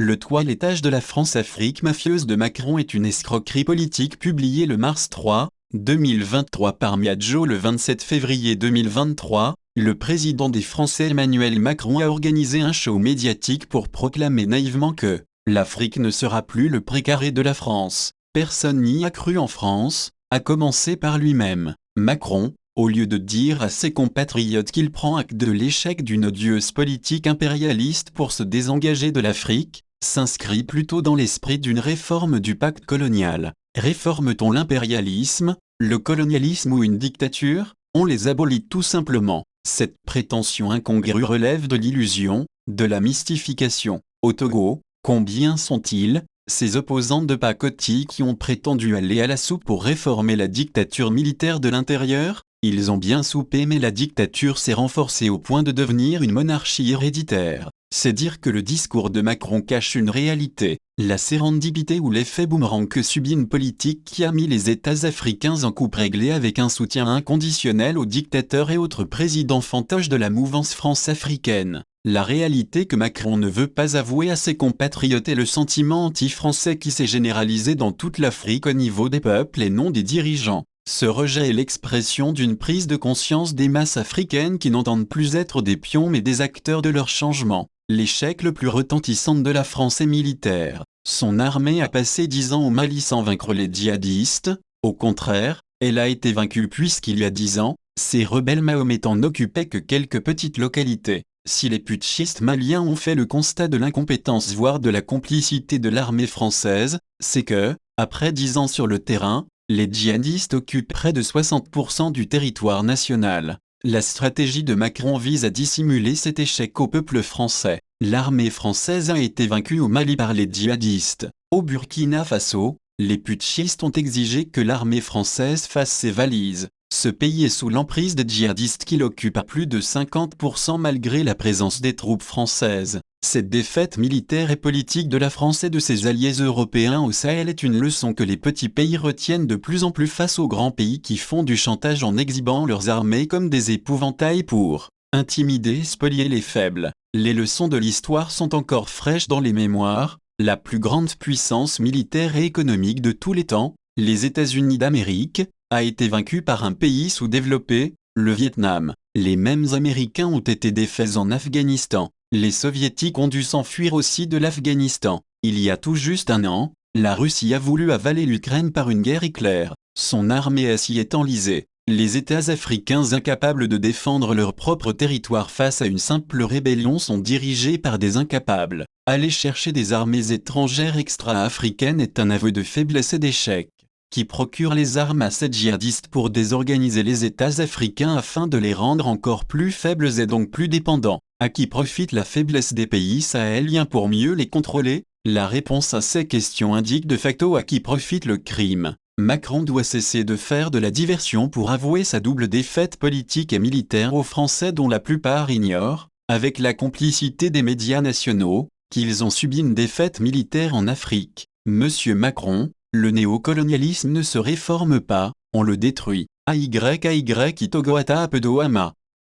Le toilettage de la France-Afrique mafieuse de Macron est une escroquerie politique publiée le mars 3, 2023 par Miadjo. Le 27 février 2023, le président des Français Emmanuel Macron a organisé un show médiatique pour proclamer naïvement que l'Afrique ne sera plus le précaré de la France. Personne n'y a cru en France, à commencer par lui-même. Macron, au lieu de dire à ses compatriotes qu'il prend acte de l'échec d'une odieuse politique impérialiste pour se désengager de l'Afrique, s'inscrit plutôt dans l'esprit d'une réforme du pacte colonial. Réforme-t-on l'impérialisme, le colonialisme ou une dictature? On les abolit tout simplement. Cette prétention incongrue relève de l'illusion, de la mystification. Au Togo, combien sont-ils, ces opposants de pacotille qui ont prétendu aller à la soupe pour réformer la dictature militaire de l'intérieur? Ils ont bien soupé, mais la dictature s'est renforcée au point de devenir une monarchie héréditaire. C'est dire que le discours de Macron cache une réalité, la sérendipité ou l'effet boomerang que subit une politique qui a mis les États africains en coupe réglée avec un soutien inconditionnel aux dictateurs et autres présidents fantoches de la mouvance France-africaine. La réalité que Macron ne veut pas avouer à ses compatriotes est le sentiment anti-français qui s'est généralisé dans toute l'Afrique au niveau des peuples et non des dirigeants. Ce rejet est l'expression d'une prise de conscience des masses africaines qui n'entendent plus être des pions mais des acteurs de leur changement. L'échec le plus retentissant de la France est militaire. Son armée a passé 10 ans au Mali sans vaincre les djihadistes. Au contraire, elle a été vaincue puisqu'il y a 10 ans, ces rebelles mahométans n'occupaient que quelques petites localités. Si les putschistes maliens ont fait le constat de l'incompétence voire de la complicité de l'armée française, c'est que, après 10 ans sur le terrain, les djihadistes occupent près de 60% du territoire national. La stratégie de Macron vise à dissimuler cet échec au peuple français. L'armée française a été vaincue au Mali par les djihadistes. Au Burkina Faso, les putschistes ont exigé que l'armée française fasse ses valises. Ce pays est sous l'emprise des djihadistes qui l'occupent à plus de 50% malgré la présence des troupes françaises. Cette défaite militaire et politique de la France et de ses alliés européens au Sahel est une leçon que les petits pays retiennent de plus en plus face aux grands pays qui font du chantage en exhibant leurs armées comme des épouvantails pour intimider et spolier les faibles. Les leçons de l'histoire sont encore fraîches dans les mémoires. La plus grande puissance militaire et économique de tous les temps, les États-Unis d'Amérique, a été vaincue par un pays sous-développé, le Vietnam. Les mêmes Américains ont été défaits en Afghanistan. Les Soviétiques ont dû s'enfuir aussi de l'Afghanistan. Il y a tout juste un an, la Russie a voulu avaler l'Ukraine par une guerre éclair. Son armée s'y est enlisée. Les États africains incapables de défendre leur propre territoire face à une simple rébellion sont dirigés par des incapables. Aller chercher des armées étrangères extra-africaines est un aveu de faiblesse et d'échec, qui procure les armes à ces djihadistes pour désorganiser les États africains afin de les rendre encore plus faibles et donc plus dépendants. À qui profite la faiblesse des pays sahéliens pour mieux les contrôler? La réponse à ces questions indique de facto à qui profite le crime. Macron doit cesser de faire de la diversion pour avouer sa double défaite politique et militaire aux Français dont la plupart ignorent, avec la complicité des médias nationaux, qu'ils ont subi une défaite militaire en Afrique. Monsieur Macron, le néocolonialisme ne se réforme pas, on le détruit. AYAY Itogoata Apedoama.